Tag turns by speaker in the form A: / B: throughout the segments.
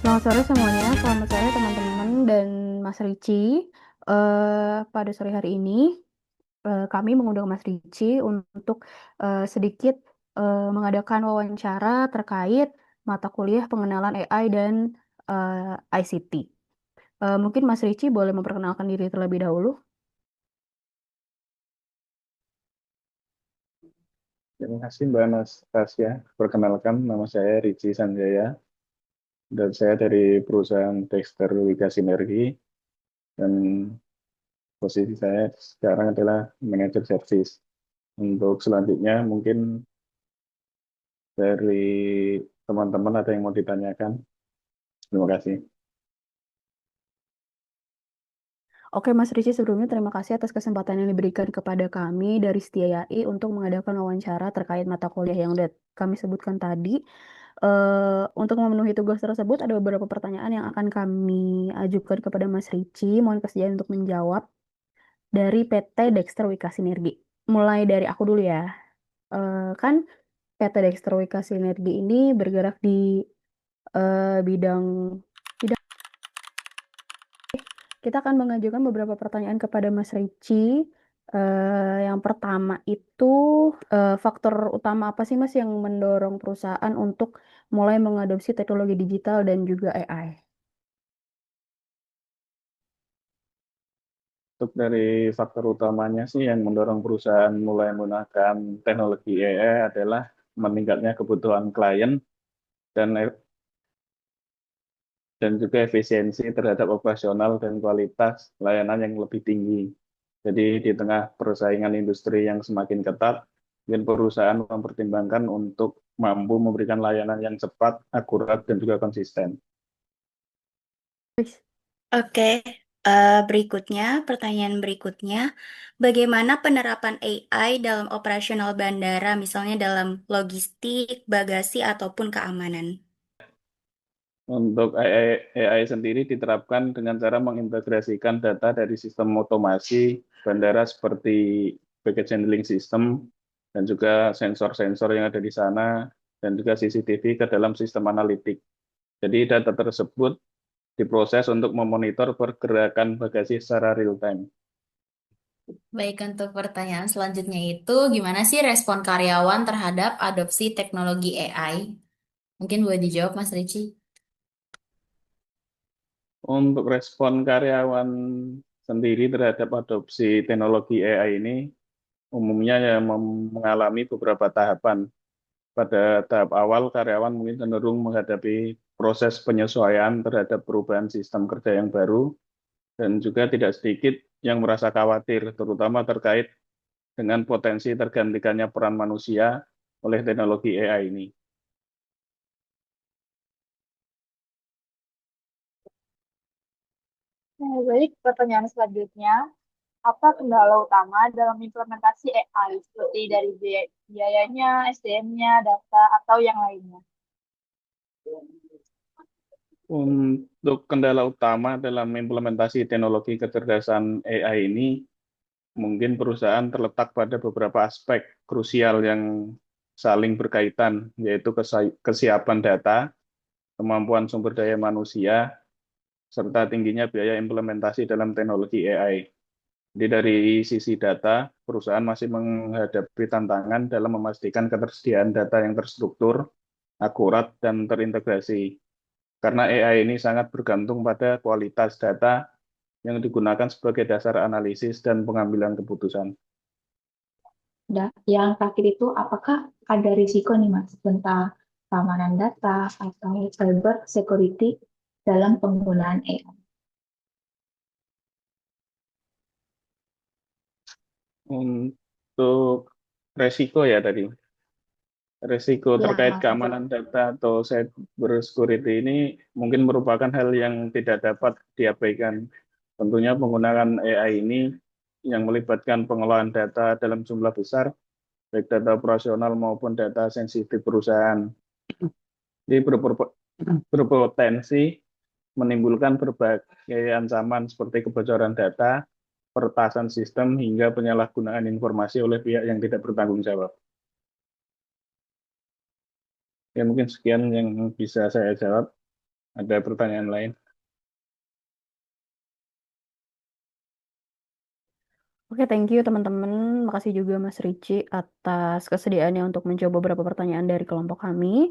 A: Selamat sore semuanya, selamat sore teman-teman dan Mas Ricci. Pada sore hari ini, kami mengundang Mas Ricci untuk sedikit mengadakan wawancara terkait mata kuliah pengenalan AI dan ICT. Mungkin Mas Ricci boleh memperkenalkan diri terlebih dahulu.
B: Terima kasih Mbak Anastasia. Perkenalkan, nama saya Ricci Sanjaya dan saya dari perusahaan Dexter Wika Sinergi dan posisi saya sekarang adalah manajer service. Untuk selanjutnya mungkin dari teman-teman ada yang mau ditanyakan. Terima kasih.
A: Oke, Mas Ricci, sebelumnya terima kasih atas kesempatan yang diberikan kepada kami dari Setiayai untuk mengadakan wawancara terkait mata kuliah yang udah kami sebutkan tadi. Untuk memenuhi tugas tersebut, ada beberapa pertanyaan yang akan kami ajukan kepada Mas Ricci. Mohon kesediaan untuk menjawab dari PT Dexter Wika Sinergi. Mulai dari aku dulu ya. Kan PT Dexter Wika Sinergi ini bergerak di bidang bidang. Kita akan mengajukan beberapa pertanyaan kepada Mas Ricci. Yang pertama itu faktor utama apa sih Mas yang mendorong perusahaan untuk mulai mengadopsi teknologi digital dan juga AI?
B: Untuk dari faktor utamanya sih yang mendorong perusahaan mulai menggunakan teknologi AI adalah meningkatnya kebutuhan klien dan juga efisiensi terhadap operasional dan kualitas layanan yang lebih tinggi. Jadi di tengah persaingan industri yang semakin ketat, mungkin perusahaan mempertimbangkan untuk mampu memberikan layanan yang cepat, akurat, dan juga konsisten.
C: Oke, berikutnya, pertanyaan berikutnya, bagaimana penerapan AI dalam operasional bandara, misalnya dalam logistik, bagasi, ataupun keamanan?
B: Untuk AI sendiri diterapkan dengan cara mengintegrasikan data dari sistem otomasi bandara seperti baggage handling system dan juga sensor-sensor yang ada di sana dan juga CCTV ke dalam sistem analitik. Jadi data tersebut diproses untuk memonitor pergerakan bagasi secara real time.
D: Baik, untuk pertanyaan selanjutnya itu, gimana sih respon karyawan terhadap adopsi teknologi AI? Mungkin boleh dijawab, Mas Ricci.
B: Untuk respon karyawan sendiri terhadap adopsi teknologi AI ini umumnya ya mengalami beberapa tahapan. Pada tahap awal, karyawan mungkin cenderung menghadapi proses penyesuaian terhadap perubahan sistem kerja yang baru, dan juga tidak sedikit yang merasa khawatir, terutama terkait dengan potensi tergantikannya peran manusia oleh teknologi AI ini.
E: Baik, pertanyaan selanjutnya, apa kendala utama dalam implementasi AI, seperti dari biayanya, SDM-nya, data, atau yang lainnya?
B: Untuk kendala utama dalam implementasi teknologi kecerdasan AI ini, mungkin perusahaan terletak pada beberapa aspek krusial yang saling berkaitan, yaitu kesiapan data, kemampuan sumber daya manusia, serta tingginya biaya implementasi dalam teknologi AI. Jadi dari sisi data, perusahaan masih menghadapi tantangan dalam memastikan ketersediaan data yang terstruktur, akurat, dan terintegrasi. Karena AI ini sangat bergantung pada kualitas data yang digunakan sebagai dasar analisis dan pengambilan keputusan.
F: Yang terakhir itu, apakah ada risiko nih Mas tentang keamanan data atau cyber security dalam penggunaan AI?
B: Untuk resiko ya tadi, resiko
F: Ya,
B: terkait
F: Mas.
B: keamanan data atau cyber security ini mungkin merupakan hal yang tidak dapat diabaikan. Tentunya penggunaan AI ini yang melibatkan pengelolaan data dalam jumlah besar, baik data operasional maupun data sensitif perusahaan. Jadi berpotensi menimbulkan berbagai ancaman seperti kebocoran data, peretasan sistem, hingga penyalahgunaan informasi oleh pihak yang tidak bertanggung jawab. Ya mungkin sekian yang bisa saya jawab. Ada pertanyaan lain?
A: Oke, thank you teman-teman. Makasih juga Mas Ricci atas kesediaannya untuk mencoba beberapa pertanyaan dari kelompok kami.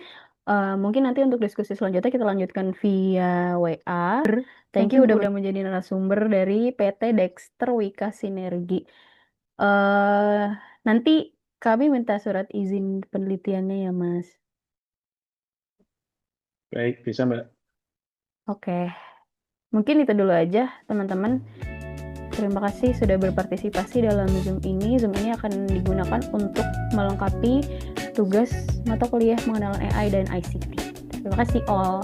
A: Mungkin nanti untuk diskusi selanjutnya kita lanjutkan via WA. Thank you udah menjadi narasumber dari PT Dexter Wika Sinergi. Nanti kami minta surat izin penelitiannya ya, Mas.
B: Baik, bisa Mbak.
A: Oke, mungkin itu dulu aja teman-teman. Terima kasih sudah berpartisipasi dalam Zoom ini. Zoom ini akan digunakan untuk melengkapi tugas mata kuliah pengenalan AI dan ICT. Terima kasih all.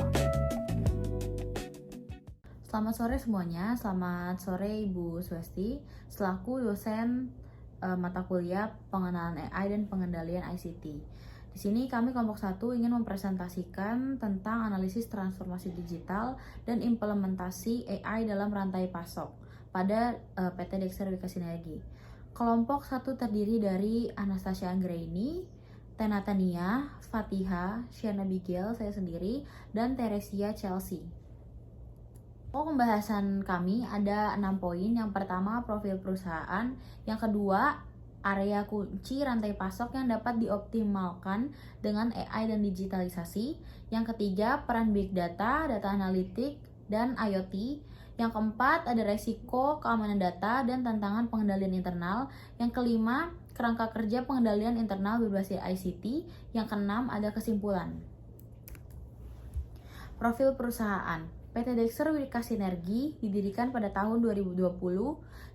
D: Selamat sore semuanya, selamat sore Ibu Swasti, selaku dosen mata kuliah pengenalan AI dan pengendalian ICT. Di sini kami kelompok 1 ingin mempresentasikan tentang analisis transformasi digital dan implementasi AI dalam rantai pasok pada PT Dexter Wika Sinergi. Kelompok 1 terdiri dari Anastasia Anggraini, Tenatania, Fatiha, Shiana Bigel, saya sendiri, dan Teresia Chelsea. Pembahasan kami ada 6 poin. Yang pertama, profil perusahaan. Yang kedua, area kunci rantai pasok yang dapat dioptimalkan dengan AI dan digitalisasi. Yang ketiga, peran big data, data analitik, dan IoT. Yang keempat, ada resiko keamanan data dan tantangan pengendalian internal. Yang kelima, kerangka kerja pengendalian internal berbasis ICT. Yang keenam, ada kesimpulan. Profil perusahaan. PT Dexter Wika Sinergi didirikan pada tahun 2020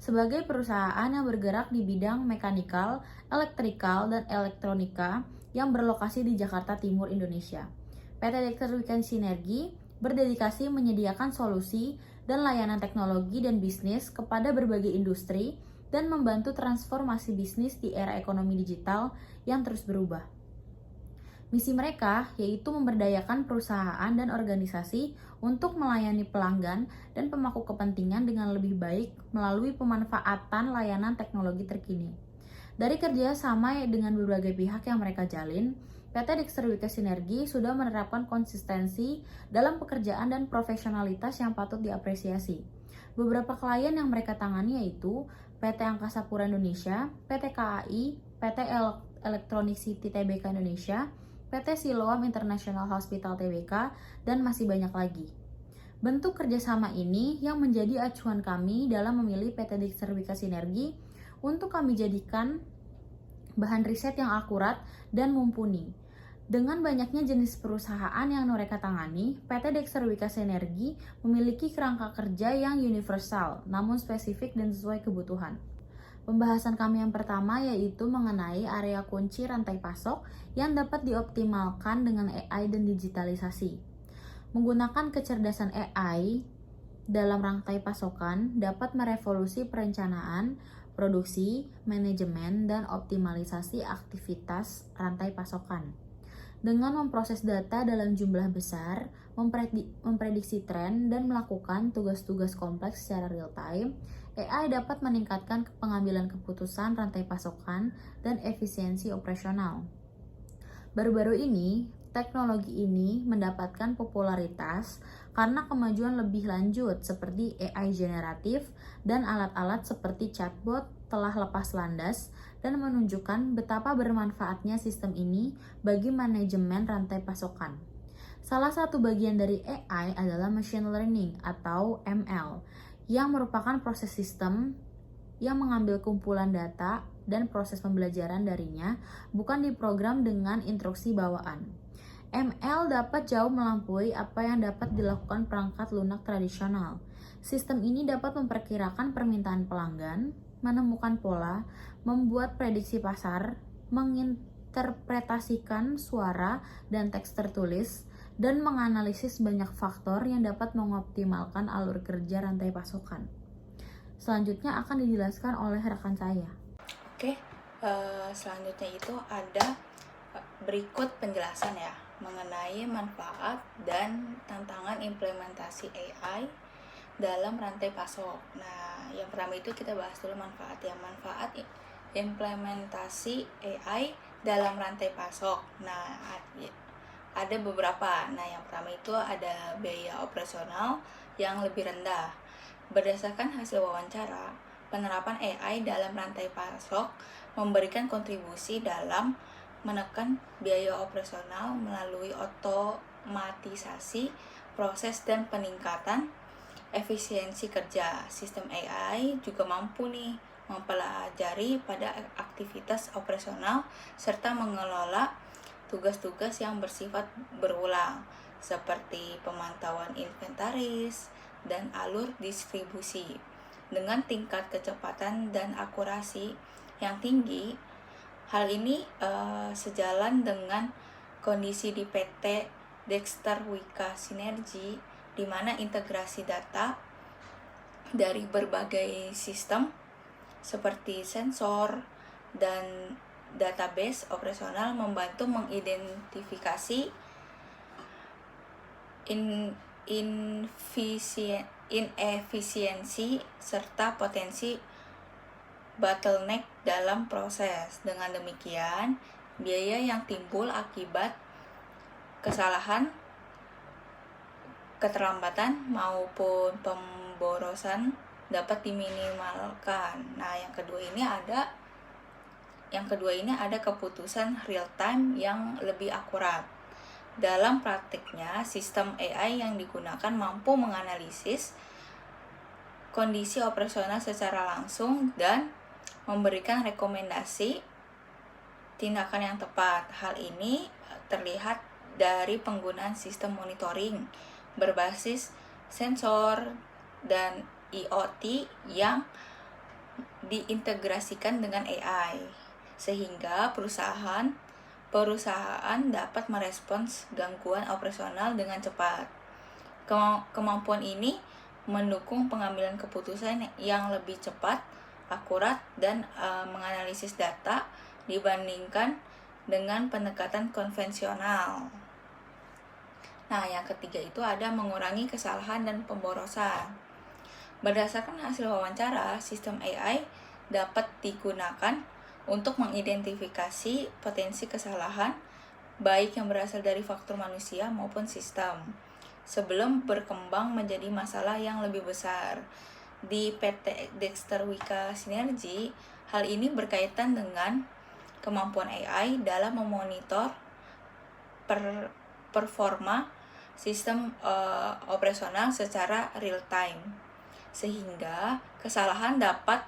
D: sebagai perusahaan yang bergerak di bidang mekanikal, elektrikal, dan elektronika yang berlokasi di Jakarta Timur, Indonesia. PT Dexter Wika Sinergi berdedikasi menyediakan solusi dan layanan teknologi dan bisnis kepada berbagai industri dan membantu transformasi bisnis di era ekonomi digital yang terus berubah. Misi mereka yaitu memberdayakan perusahaan dan organisasi untuk melayani pelanggan dan pemangku kepentingan dengan lebih baik melalui pemanfaatan layanan teknologi terkini. Dari kerjasama dengan berbagai pihak yang mereka jalin, PT Dexter Wika Sinergi sudah menerapkan konsistensi dalam pekerjaan dan profesionalitas yang patut diapresiasi. Beberapa klien yang mereka tangani yaitu PT Angkasa Pura Indonesia, PT KAI, PT Electronic City Tbk Indonesia, PT Siloam International Hospital Tbk, dan masih banyak lagi. Bentuk kerjasama ini yang menjadi acuan kami dalam memilih PT Dexter Wika Sinergi untuk kami jadikan bahan riset yang akurat dan mumpuni. Dengan banyaknya jenis perusahaan yang mereka tangani, PT Dexter Wika Sinergi memiliki kerangka kerja yang universal, namun spesifik dan sesuai kebutuhan. Pembahasan kami yang pertama yaitu mengenai area kunci rantai pasok yang dapat dioptimalkan dengan AI dan digitalisasi. Menggunakan kecerdasan AI dalam rantai pasokan dapat merevolusi perencanaan, produksi, manajemen, dan optimalisasi aktivitas rantai pasokan. Dengan memproses data dalam jumlah besar, memprediksi tren, dan melakukan tugas-tugas kompleks secara real-time, AI dapat meningkatkan pengambilan keputusan rantai pasokan dan efisiensi operasional. Baru-baru ini, teknologi ini mendapatkan popularitas karena kemajuan lebih lanjut seperti AI generatif dan alat-alat seperti chatbot telah lepas landas dan menunjukkan betapa bermanfaatnya sistem ini bagi manajemen rantai pasokan. Salah satu bagian dari AI adalah machine learning atau ML, yang merupakan proses sistem yang mengambil kumpulan data dan proses pembelajaran darinya, bukan diprogram dengan instruksi bawaan. ML dapat jauh melampaui apa yang dapat dilakukan perangkat lunak tradisional. Sistem ini dapat memperkirakan permintaan pelanggan, menemukan pola, membuat prediksi pasar, menginterpretasikan suara dan teks tertulis, dan menganalisis banyak faktor yang dapat mengoptimalkan alur kerja rantai pasokan. Selanjutnya akan dijelaskan oleh rekan saya.
C: Oke, selanjutnya itu ada berikut penjelasan ya mengenai manfaat dan tantangan implementasi AI dalam rantai pasok. Nah, yang pertama itu kita bahas dulu manfaat ya. Manfaat implementasi AI dalam rantai pasok. Nah, ada beberapa. Nah, yang pertama itu ada biaya operasional yang lebih rendah. Berdasarkan hasil wawancara, penerapan AI dalam rantai pasok memberikan kontribusi dalam menekan biaya operasional melalui otomatisasi proses dan peningkatan efisiensi kerja. Sistem AI juga mampu nih mempelajari pada aktivitas operasional serta mengelola tugas-tugas yang bersifat berulang seperti pemantauan inventaris dan alur distribusi. Dengan tingkat kecepatan dan akurasi yang tinggi, hal ini sejalan dengan kondisi di PT Dexter Wika Sinergi, di mana integrasi data dari berbagai sistem seperti sensor dan database operasional membantu mengidentifikasi inefisiensi serta potensi bottleneck dalam proses. Dengan demikian, biaya yang timbul akibat kesalahan, keterlambatan maupun pemborosan dapat diminimalkan. Nah, yang kedua ini ada keputusan real time yang lebih akurat. Dalam praktiknya, sistem AI yang digunakan mampu menganalisis kondisi operasional secara langsung dan memberikan rekomendasi tindakan yang tepat. Hal ini terlihat dari penggunaan sistem monitoring berbasis sensor dan IoT yang diintegrasikan dengan AI, sehingga perusahaan dapat merespons gangguan operasional dengan cepat. Kemampuan ini mendukung pengambilan keputusan yang lebih cepat, akurat, dan menganalisis data dibandingkan dengan pendekatan konvensional. Nah, yang ketiga itu ada mengurangi kesalahan dan pemborosan. Berdasarkan hasil wawancara, sistem AI dapat digunakan untuk mengidentifikasi potensi kesalahan, baik yang berasal dari faktor manusia maupun sistem, sebelum berkembang menjadi masalah yang lebih besar. Di PT Dexter Wika Sinergi, hal ini berkaitan dengan kemampuan AI dalam memonitor performa sistem operasional secara real time, sehingga kesalahan dapat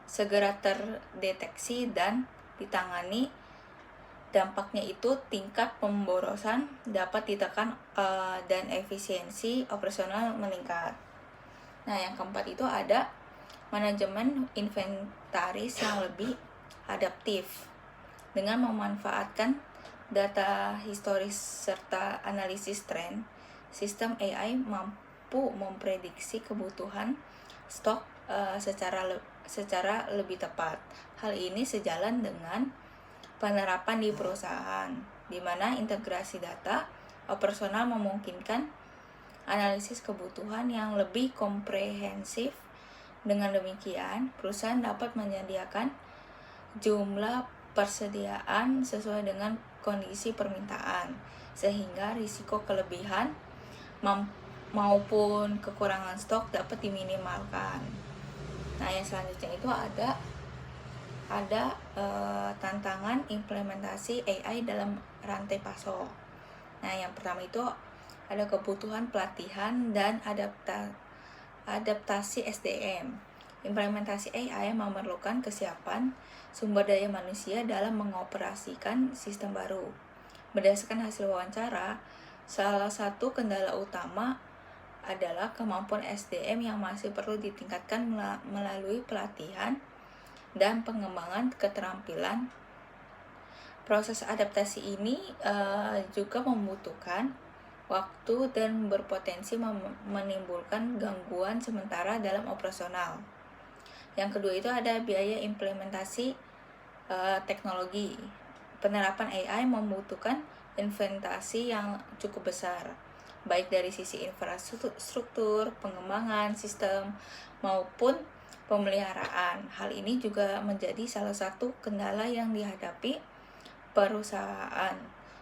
C: segera terdeteksi dan ditangani. Dampaknya itu tingkat pemborosan dapat ditekan dan efisiensi operasional meningkat. Nah, yang keempat itu ada manajemen inventaris yang lebih adaptif. Dengan memanfaatkan data historis serta analisis tren, sistem AI mampu memprediksi kebutuhan stok secara lebih tepat. Hal ini sejalan dengan penerapan di perusahaan, di mana integrasi data operasional memungkinkan analisis kebutuhan yang lebih komprehensif. Dengan demikian, perusahaan dapat menyediakan jumlah persediaan sesuai dengan kondisi permintaan, sehingga risiko kelebihan maupun kekurangan stok dapat diminimalkan. Nah, yang selanjutnya itu ada tantangan implementasi AI dalam rantai pasok. Nah, yang pertama itu ada kebutuhan pelatihan dan adaptasi SDM. Implementasi AI memerlukan kesiapan sumber daya manusia dalam mengoperasikan sistem baru. Berdasarkan hasil wawancara, salah satu kendala utama adalah kemampuan SDM yang masih perlu ditingkatkan melalui pelatihan dan pengembangan keterampilan. Proses adaptasi ini juga membutuhkan waktu dan berpotensi menimbulkan gangguan sementara dalam operasional. Yang kedua itu ada biaya implementasi teknologi. Penerapan AI membutuhkan investasi yang cukup besar, baik dari sisi infrastruktur, pengembangan sistem, maupun pemeliharaan. Hal ini juga menjadi salah satu kendala yang dihadapi perusahaan.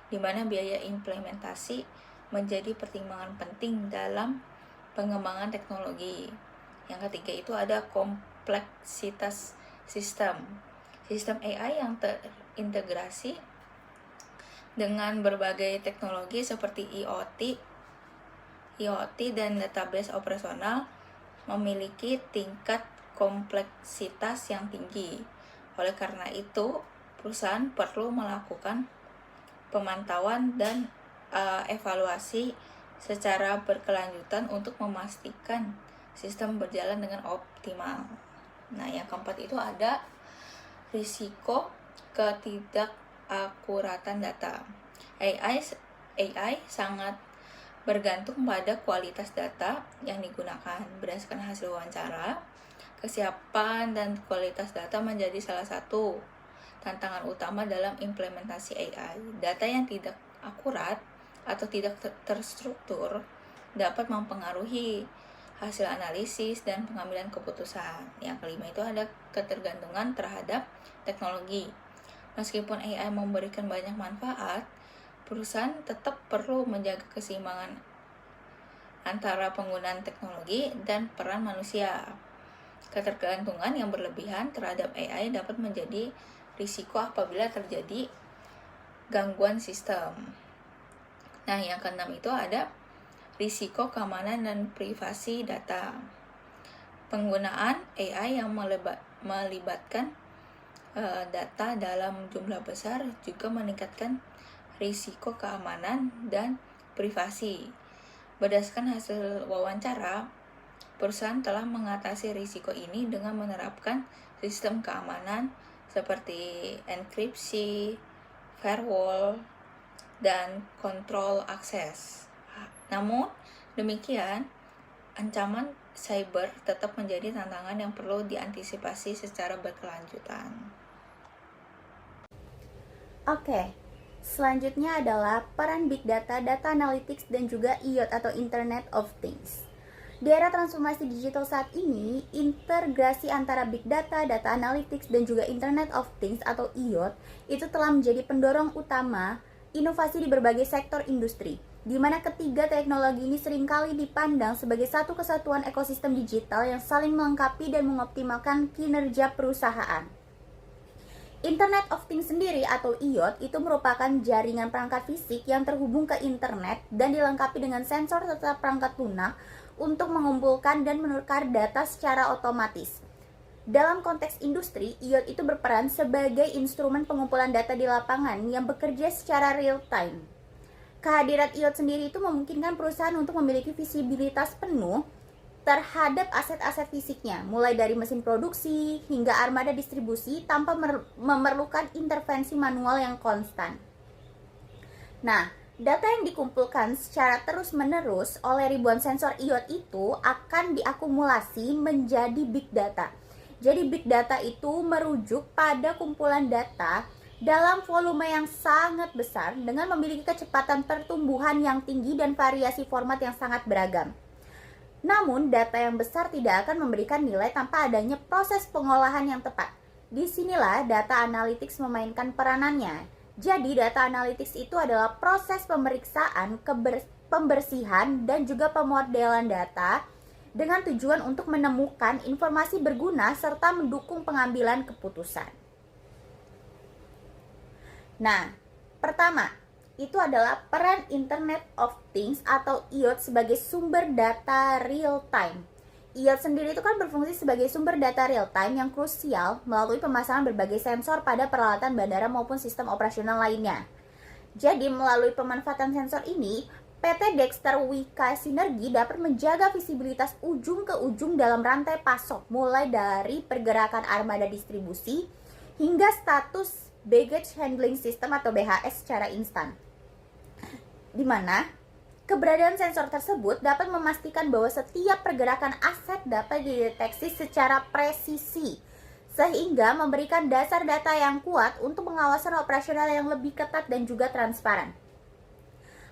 C: di mana biaya implementasi menjadi pertimbangan penting dalam pengembangan teknologi. Yang ketiga itu ada kompleksitas sistem. Sistem AI yang terintegrasi dengan berbagai teknologi seperti IoT dan database operasional memiliki tingkat kompleksitas yang tinggi. Oleh karena itu, perusahaan perlu melakukan pemantauan dan evaluasi secara berkelanjutan untuk memastikan sistem berjalan dengan optimal. Nah, yang keempat itu ada risiko ketidakakuratan data. AI sangat bergantung pada kualitas data yang digunakan. Berdasarkan hasil wawancara, kesiapan dan kualitas data menjadi salah satu tantangan utama dalam implementasi AI. Data yang tidak akurat atau tidak terstruktur dapat mempengaruhi hasil analisis dan pengambilan keputusan. Yang kelima itu ada ketergantungan terhadap teknologi. Meskipun AI memberikan banyak manfaat, perusahaan tetap perlu menjaga keseimbangan antara penggunaan teknologi dan peran manusia. Ketergantungan yang berlebihan terhadap AI dapat menjadi risiko apabila terjadi gangguan sistem. Nah, yang keenam itu ada risiko keamanan dan privasi data. Penggunaan AI yang melibatkan data dalam jumlah besar juga meningkatkan risiko keamanan dan privasi. Berdasarkan hasil wawancara, perusahaan telah mengatasi risiko ini dengan menerapkan sistem keamanan seperti enkripsi, firewall, dan kontrol akses. Namun, demikian, ancaman cyber tetap menjadi tantangan yang perlu diantisipasi secara berkelanjutan.
D: Oke, selanjutnya adalah peran Big Data, Data Analytics, dan juga IoT atau Internet of Things. Di era transformasi digital saat ini, integrasi antara Big Data, Data Analytics, dan juga Internet of Things atau IoT itu telah menjadi pendorong utama inovasi di berbagai sektor industri, di mana ketiga teknologi ini seringkali dipandang sebagai satu kesatuan ekosistem digital yang saling melengkapi dan mengoptimalkan kinerja perusahaan. Internet of Things sendiri atau IoT itu merupakan jaringan perangkat fisik yang terhubung ke internet dan dilengkapi dengan sensor serta perangkat lunak untuk mengumpulkan dan menukar data secara otomatis. Dalam konteks industri, IoT itu berperan sebagai instrumen pengumpulan data di lapangan yang bekerja secara real time. Kehadiran IoT sendiri itu memungkinkan perusahaan untuk memiliki visibilitas penuh terhadap aset-aset fisiknya, mulai dari mesin produksi hingga armada distribusi tanpa memerlukan intervensi manual yang konstan. Nah, data yang dikumpulkan secara terus-menerus oleh ribuan sensor IoT itu akan diakumulasi menjadi big data. Jadi big data itu merujuk pada kumpulan data dalam volume yang sangat besar dengan memiliki kecepatan pertumbuhan yang tinggi dan variasi format yang sangat beragam. Namun, data yang besar tidak akan memberikan nilai tanpa adanya proses pengolahan yang tepat. Disinilah data analytics memainkan peranannya. Jadi, data analytics itu adalah proses pemeriksaan, pembersihan, dan juga pemodelan data dengan tujuan untuk menemukan informasi berguna serta mendukung pengambilan keputusan. Nah, pertama, itu adalah peran Internet of Things atau IoT sebagai sumber data real time. IoT sendiri itu kan berfungsi sebagai sumber data real time yang krusial melalui pemasangan berbagai sensor pada peralatan bandara maupun sistem operasional lainnya. Jadi melalui pemanfaatan sensor ini, PT Dexter Wika Sinergi dapat menjaga visibilitas ujung ke ujung dalam rantai pasok, mulai dari pergerakan armada distribusi hingga status baggage handling system atau BHS secara instan. Di mana keberadaan sensor tersebut dapat memastikan bahwa setiap pergerakan aset dapat dideteksi secara presisi, sehingga memberikan dasar data yang kuat untuk pengawasan operasional yang lebih ketat dan juga transparan.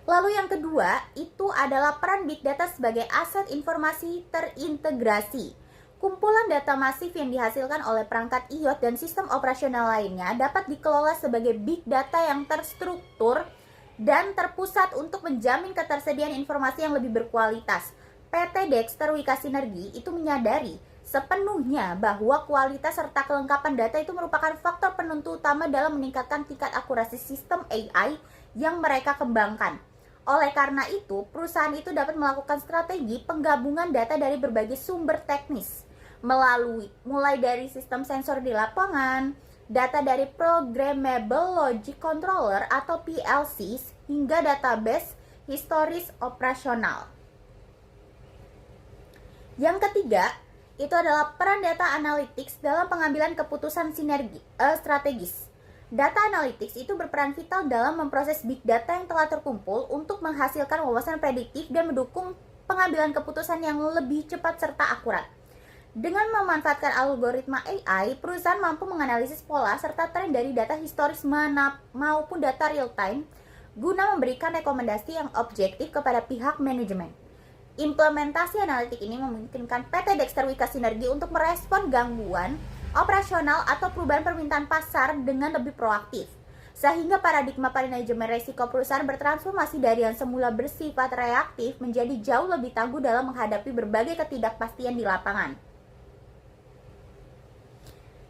D: Lalu yang kedua, itu adalah peran Big Data sebagai aset informasi terintegrasi. Kumpulan data masif yang dihasilkan oleh perangkat IoT dan sistem operasional lainnya dapat dikelola sebagai Big Data yang terstruktur dan terpusat untuk menjamin ketersediaan informasi yang lebih berkualitas. PT Dexter Wika Sinergi itu menyadari sepenuhnya bahwa kualitas serta kelengkapan data itu merupakan faktor penentu utama dalam meningkatkan tingkat akurasi sistem AI yang mereka kembangkan. Oleh karena itu, perusahaan itu dapat melakukan strategi penggabungan data dari berbagai sumber teknis, mulai dari sistem sensor di lapangan, data dari Programmable Logic Controller atau PLCs, hingga database historis operasional. Yang ketiga, itu adalah peran data analytics dalam pengambilan keputusan strategis. Data analytics itu berperan vital dalam memproses big data yang telah terkumpul untuk menghasilkan wawasan prediktif dan mendukung pengambilan keputusan yang lebih cepat serta akurat. Dengan memanfaatkan algoritma AI, perusahaan mampu menganalisis pola serta tren dari data historis maupun data real time guna memberikan rekomendasi yang objektif kepada pihak manajemen. Implementasi analitik ini memungkinkan PT Dexter Wika Sinergi untuk merespon gangguan operasional atau perubahan permintaan pasar dengan lebih proaktif, sehingga paradigma manajemen risiko perusahaan bertransformasi dari yang semula bersifat reaktif menjadi jauh lebih tangguh dalam menghadapi berbagai ketidakpastian di lapangan.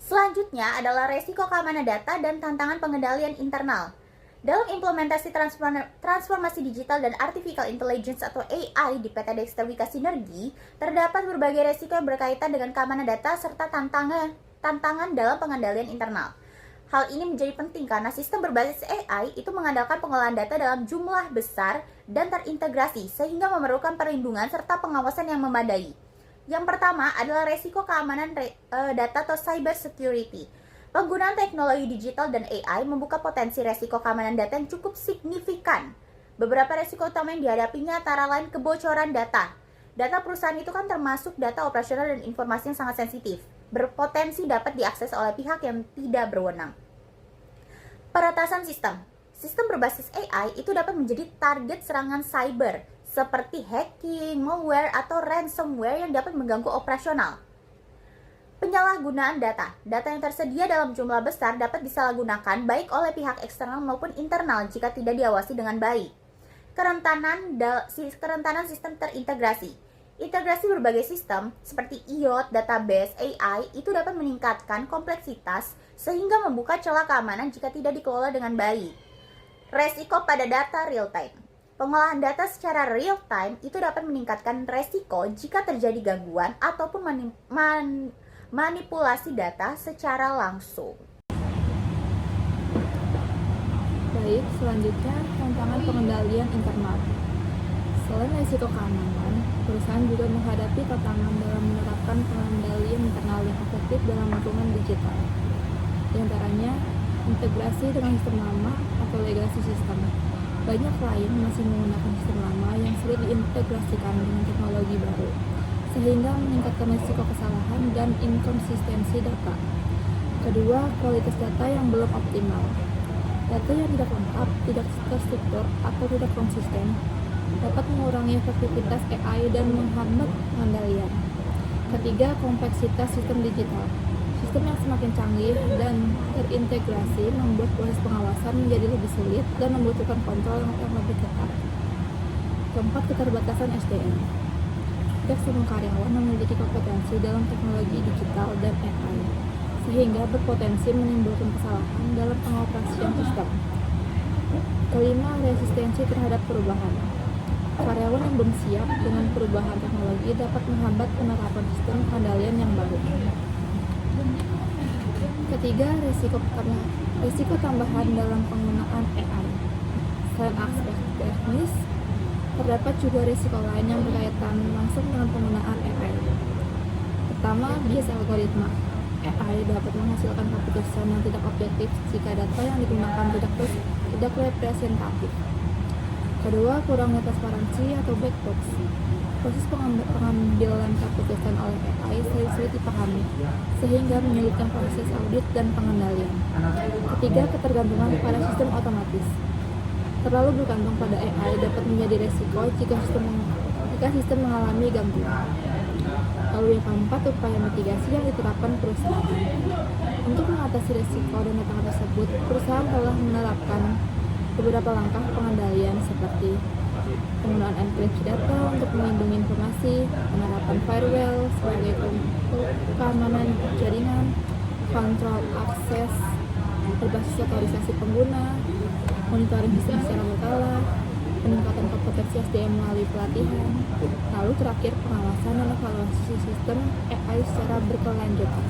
D: Selanjutnya adalah risiko keamanan data dan tantangan pengendalian internal. Dalam implementasi transformasi digital dan artificial intelligence atau AI di PT Dexter Wika Sinergi, terdapat berbagai risiko yang berkaitan dengan keamanan data serta tantangan dalam pengendalian internal. Hal ini menjadi penting karena sistem berbasis AI itu mengandalkan pengolahan data dalam jumlah besar dan terintegrasi, sehingga memerlukan perlindungan serta pengawasan yang memadai. Yang pertama adalah risiko keamanan data atau cyber security. Penggunaan teknologi digital dan AI membuka potensi risiko keamanan data yang cukup signifikan. Beberapa risiko utama yang dihadapinya antara lain kebocoran data. Data perusahaan itu kan termasuk data operasional dan informasi yang sangat sensitif, berpotensi dapat diakses oleh pihak yang tidak berwenang. Peretasan sistem. Sistem berbasis AI itu dapat menjadi target serangan cyber, seperti hacking, malware, atau ransomware yang dapat mengganggu operasional. Penyalahgunaan data. Data yang tersedia dalam jumlah besar dapat disalahgunakan baik oleh pihak eksternal maupun internal jika tidak diawasi dengan baik. Kerentanan sistem terintegrasi. Integrasi berbagai sistem seperti IoT, database, AI itu dapat meningkatkan kompleksitas sehingga membuka celah keamanan jika tidak dikelola dengan baik. Resiko pada data real time. Pengolahan data secara real time itu dapat meningkatkan resiko jika terjadi gangguan ataupun manipulasi data secara langsung.
A: Baik, selanjutnya tantangan pengendalian internal. Selain risiko keamanan, perusahaan juga menghadapi tantangan dalam menerapkan pengendalian internal yang efektif dalam lingkungan digital. Di antaranya, integrasi dengan sistem lama atau legacy system. Banyak klien masih menggunakan sistem lama yang sulit diintegrasikan dengan teknologi baru, sehingga meningkatkan risiko kesalahan dan inkonsistensi data. Kedua, kualitas data yang belum optimal. Data yang tidak lengkap, tidak terstruktur, atau tidak konsisten dapat mengurangi efektivitas AI dan menghambat pengendalian. Ketiga, kompleksitas sistem digital. Sistem yang semakin canggih dan terintegrasi membuat proses pengawasan menjadi lebih sulit dan membutuhkan kontrol yang lebih ketat. Keempat, keterbatasan SDM. Tidak semua karyawan memiliki kompetensi dalam teknologi digital dan AI, sehingga berpotensi menimbulkan kesalahan dalam pengoperasian sistem. Kelima, resistensi terhadap perubahan. Karyawan yang belum siap dengan perubahan teknologi dapat menghambat penerapan sistem pengendalian yang baru. Ketiga, risiko tambahan dalam penggunaan AI. Selain aspek teknis, terdapat juga risiko lain yang berkaitan langsung dengan penggunaan AI. Pertama, bias algoritma. AI dapat menghasilkan keputusan yang tidak objektif jika data yang digunakan tidak representatif. Kedua, kurangnya transparansi atau black box. Proses pengambilan keputusan oleh AI sering sulit dipahami, sehingga menyulitkan proses audit dan pengendalian. Ketiga, ketergantungan pada sistem otomatis. Terlalu bergantung pada AI dapat menjadi resiko jika sistem mengalami gangguan. Lalu yang keempat, upaya mitigasi yang diterapkan perusahaan. Untuk mengatasi resiko dan tantangan tersebut, perusahaan telah menerapkan
D: Beberapa langkah pengendalian seperti penggunaan enkripsi data untuk melindungi informasi, penerapan firewall sebagai keamanan jaringan, kontrol akses berbasis otorisasi pengguna, monitoring sistem secara berkala, peningkatan kompetensi SDM melalui pelatihan, lalu terakhir pengawasan dan evaluasi sistem AI secara berkelanjutan.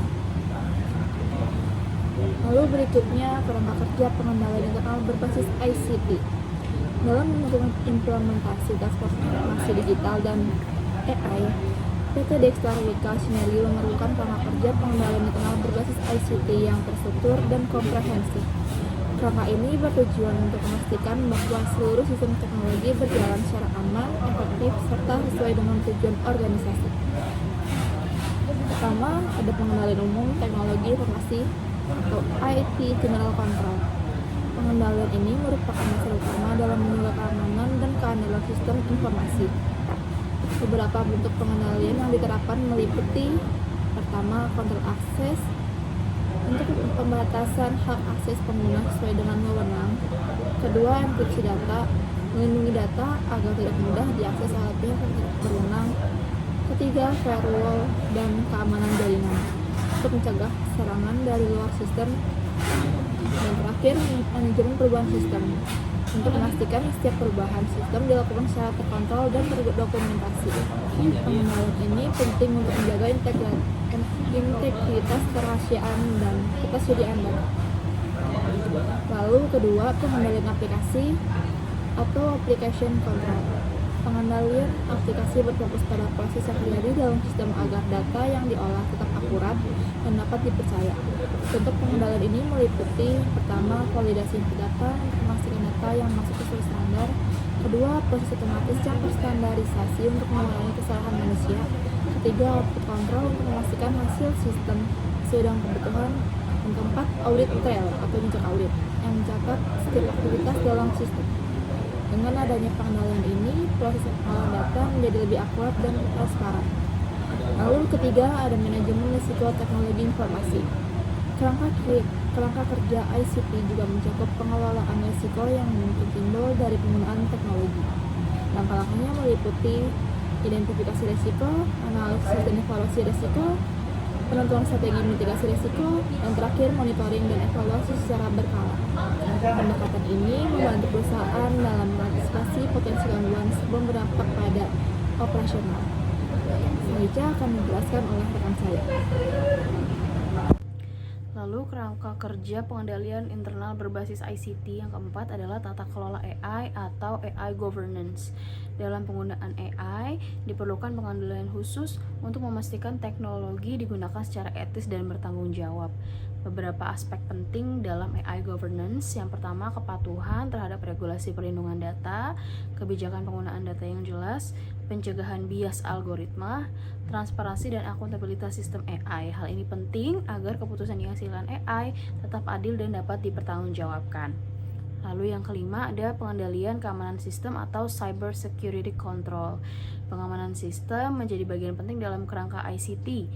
D: Lalu berikutnya kerangka kerja pengendalian internal berbasis ICT. Dalam mendukung implementasi transformasi digital dan AI, PT Dextra Wika Sinergi memerlukan kerangka kerja pengendalian internal berbasis ICT yang terstruktur dan komprehensif. Kerangka ini bertujuan untuk memastikan bahwa seluruh sistem teknologi berjalan secara aman, efektif, serta sesuai dengan tujuan organisasi. Pertama, ada pengendalian umum teknologi informasi atau IT General Control. Pengendalian ini merupakan dasar utama dalam menjaga keamanan dan keandalan sistem informasi. Beberapa bentuk pengendalian yang diterapkan meliputi: pertama, kontrol akses untuk pembatasan hak akses pengguna sesuai dengan wewenang. Kedua, enkripsi data, melindungi data agar tidak mudah diakses oleh pihak yang tidak berwenang. Ketiga, firewall dan keamanan jaringan untuk mencegah serangan dari luar sistem. Dan terakhir, manajemen perubahan sistem untuk memastikan setiap perubahan sistem dilakukan secara terkontrol dan terdokumentasi. Pengendalian ini penting untuk menjaga integritas, kerahasiaan, dan ketersediaan data. Lalu kedua, pengendalian aplikasi atau application control. Pengendalian aplikasi berfokus pada proses yang terjadi dalam sistem agar data yang diolah tetap akurat dan dapat dipercaya. Bentuk pengendalian ini meliputi: pertama, validasi input data untuk memastikan data yang masuk sesuai standar. Kedua, proses otomatis yang terstandarisasi untuk mengurangi kesalahan manusia. Ketiga, output control untuk memastikan hasil sistem sesuai dengan kebutuhan. Dan keempat, audit trail atau jejak audit yang mencatat setiap aktivitas dalam sistem. Dengan adanya pengendalian ini, proses pengolahan data menjadi lebih akurat dan transparan. Lalu ketiga, ada manajemen risiko teknologi informasi. Kerangka kerja ICT juga mencakup pengelolaan risiko yang mungkin timbul dari penggunaan teknologi. Langkah-langkahnya meliputi identifikasi risiko, analisis dan evaluasi risiko, penentuan strategi mitigasi risiko, dan terakhir monitoring dan evaluasi secara berkala. Pendekatan ini membantu perusahaan dalam mengantisipasi potensi gangguan sebelum berdampak pada operasional. Selanjutnya akan dijelaskan oleh rekan saya.
G: Lalu kerangka kerja pengendalian internal berbasis ICT yang keempat adalah tata kelola AI atau AI governance. Dalam penggunaan AI, diperlukan pengendalian khusus untuk memastikan teknologi digunakan secara etis dan bertanggung jawab. Beberapa aspek penting dalam AI governance: yang pertama, kepatuhan terhadap regulasi perlindungan data, kebijakan penggunaan data yang jelas, pencegahan bias algoritma, transparansi dan akuntabilitas sistem AI. Hal ini penting agar keputusan dihasilkan AI tetap adil dan dapat dipertanggungjawabkan. Lalu yang kelima, ada pengendalian keamanan sistem atau cyber security control. Pengamanan sistem menjadi bagian penting dalam kerangka ICT.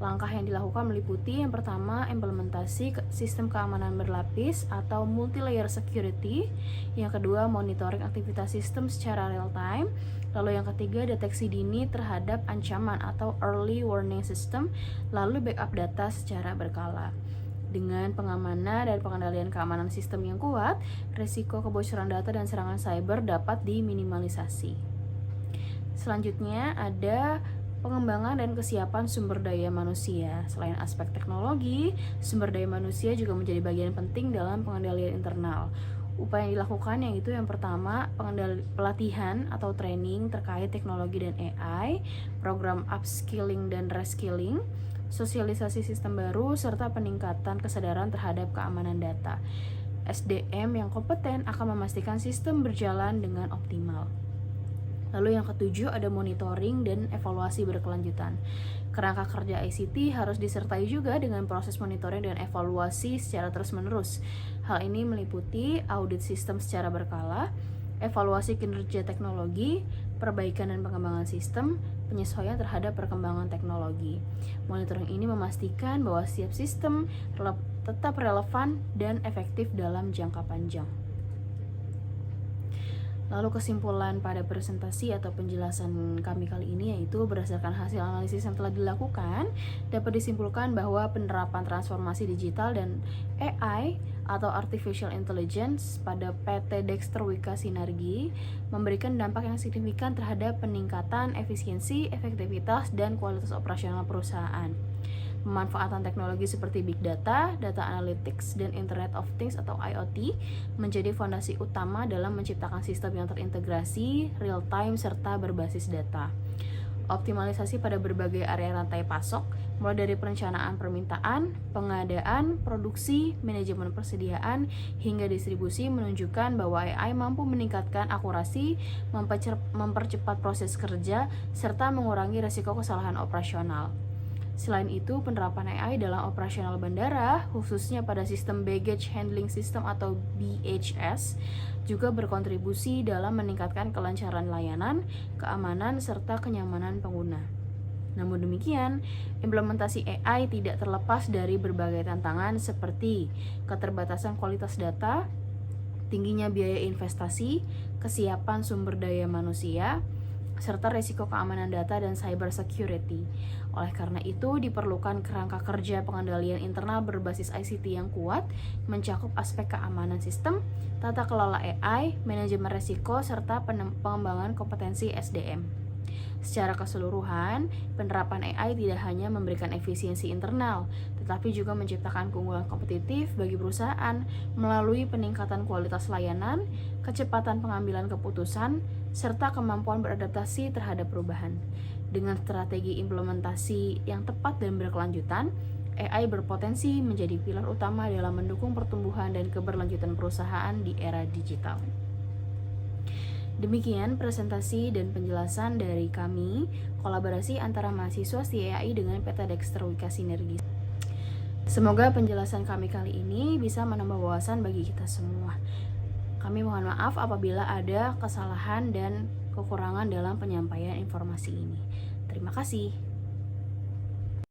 G: Langkah yang dilakukan meliputi: yang pertama, implementasi sistem keamanan berlapis atau multi-layer security. Yang kedua, monitoring aktivitas sistem secara real time. Lalu yang ketiga, deteksi dini terhadap ancaman atau early warning system. Lalu backup data secara berkala. Dengan pengamanan dan pengendalian keamanan sistem yang kuat, risiko kebocoran data dan serangan cyber dapat diminimalisasi. Selanjutnya ada pengembangan dan kesiapan sumber daya manusia. Selain aspek teknologi, sumber daya manusia juga menjadi bagian penting dalam pengendalian internal. Upaya yang dilakukan yaitu: yang pertama, pelatihan atau training terkait teknologi dan AI, program upskilling dan reskilling, sosialisasi sistem baru, serta peningkatan kesadaran terhadap keamanan data. SDM yang kompeten akan memastikan sistem berjalan dengan optimal. Lalu yang ketujuh, ada monitoring dan evaluasi berkelanjutan. Kerangka kerja ICT harus disertai juga dengan proses monitoring dan evaluasi secara terus-menerus. Hal ini meliputi audit sistem secara berkala, evaluasi kinerja teknologi, perbaikan dan pengembangan sistem, penyesuaian terhadap perkembangan teknologi. Monitoring ini memastikan bahwa setiap sistem tetap relevan dan efektif dalam jangka panjang. Lalu kesimpulan pada presentasi atau penjelasan kami kali ini yaitu berdasarkan hasil analisis yang telah dilakukan, dapat disimpulkan bahwa penerapan transformasi digital dan AI atau Artificial Intelligence pada PT Dexter Wika Sinergi memberikan dampak yang signifikan terhadap peningkatan efisiensi, efektivitas, dan kualitas operasional perusahaan. Pemanfaatan teknologi seperti Big Data, Data Analytics, dan Internet of Things atau IoT menjadi fondasi utama dalam menciptakan sistem yang terintegrasi, real-time, serta berbasis data. Optimalisasi pada berbagai area rantai pasok, mulai dari perencanaan permintaan, pengadaan, produksi, manajemen persediaan, hingga distribusi menunjukkan bahwa AI mampu meningkatkan akurasi, mempercepat proses kerja, serta mengurangi risiko kesalahan operasional. Selain itu, penerapan AI dalam operasional bandara, khususnya pada sistem Baggage Handling System atau BHS, juga berkontribusi dalam meningkatkan kelancaran layanan, keamanan, serta kenyamanan pengguna. Namun demikian, implementasi AI tidak terlepas dari berbagai tantangan seperti keterbatasan kualitas data, tingginya biaya investasi, kesiapan sumber daya manusia, serta risiko keamanan data dan cyber security. Oleh karena itu, diperlukan kerangka kerja pengendalian internal berbasis ICT yang kuat, mencakup aspek keamanan sistem, tata kelola AI, manajemen risiko, serta pengembangan kompetensi SDM. Secara keseluruhan, penerapan AI tidak hanya memberikan efisiensi internal, tetapi juga menciptakan keunggulan kompetitif bagi perusahaan melalui peningkatan kualitas layanan, kecepatan pengambilan keputusan, serta kemampuan beradaptasi terhadap perubahan. Dengan strategi implementasi yang tepat dan berkelanjutan, AI berpotensi menjadi pilar utama dalam mendukung pertumbuhan dan keberlanjutan perusahaan di era digital. Demikian presentasi dan penjelasan dari kami, kolaborasi antara mahasiswa STIAI dengan PT Dexter Wika Sinergi. Semoga penjelasan kami kali ini bisa menambah wawasan bagi kita semua. Kami mohon maaf apabila ada kesalahan dan kekurangan dalam penyampaian informasi ini. Terima kasih.